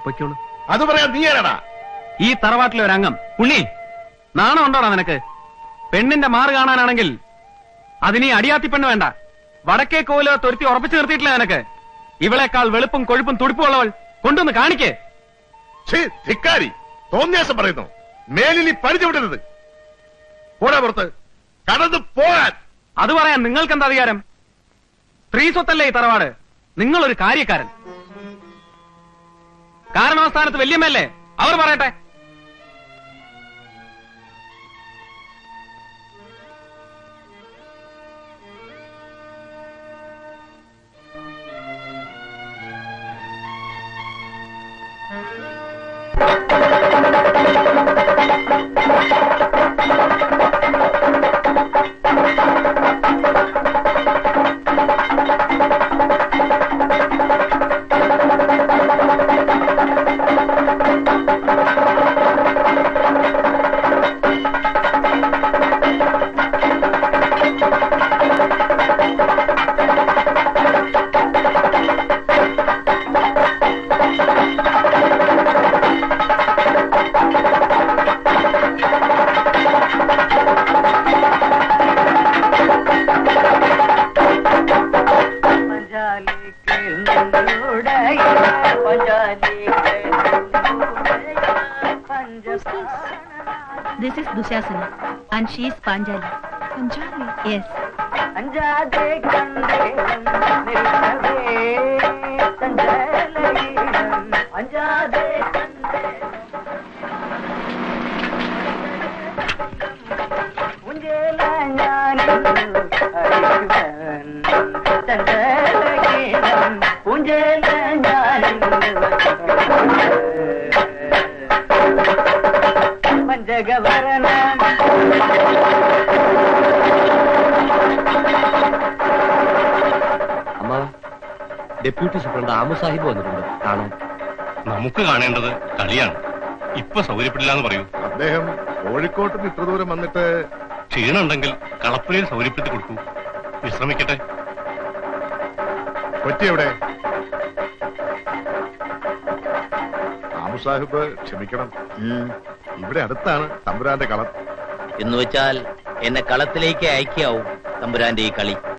പൊയ്ക്കോളൂ. അത് പറയാൻ നീ ആരാടാ? ഈ തറവാട്ടിലെ ഒരു അംഗം. ഉണ്ണി, നാണം ഉണ്ടോടാ നിനക്ക്? പെണ്ണിന്റെ മാറ് കാണാനാണെങ്കിൽ അതിനീ അടിയാത്തി പെണ്ണ് വേണ്ട. വടക്കേ കോവിലോ തൊരുത്തി ഉറപ്പിച്ചു നിർത്തിയിട്ടില്ല നിനക്ക്. ഇവളെക്കാൾ വെളുപ്പും കൊഴുപ്പും തുടിപ്പുള്ളവൾ കൊണ്ടുവന്ന് കാണിക്കേ. ധിക്കാരി, തോന്നിയാസം പറയുന്നു. മേലിൽ പണിച്ചു വിടരുത്. പോടാ പുറത്ത്, കടന്നു പോകാൻ. അത് പറയാൻ നിങ്ങൾക്കെന്താ അധികാരം? സ്ത്രീ സ്വത്തല്ലേ ഈ തറവാട്? നിങ്ങളൊരു കാര്യക്കാരൻ. കാരണവസ്ഥാനത്ത് വല്യമ്മല്ലേ, അവർ പറയട്ടെ. This is Dushasana and she is Panjali. Panjali? Yes. അമ്മ, ഡെപ്യൂട്ടി സൂപ്രണ്ട് ആമു സാഹിബ് വന്നിട്ടുണ്ട് കാണാൻ. നമുക്ക് കാണേണ്ടത് കളിയാണ്. ഇപ്പൊ സൗകര്യപ്പെടില്ല എന്ന് പറയൂ. അദ്ദേഹം കോഴിക്കോട്ട് ഇത്ര ദൂരം വന്നിട്ട് ക്ഷീണുണ്ടെങ്കിൽ കളപ്പുരയിൽ സൗകര്യപ്പെടുത്തി കൊടുക്കൂ. വിശ്രമിക്കട്ടെ. കൊച്ചിയെവിടെ? ആമു സാഹിബ് ക്ഷമിക്കണം, ഇവിടെ അടുത്താണ് തമ്പുരാന്റെ കളം. എന്ന് വെച്ചാൽ എന്നെ കളത്തിലേക്ക് അയക്കാവും തമ്പുരാന്റെ ഈ കളി.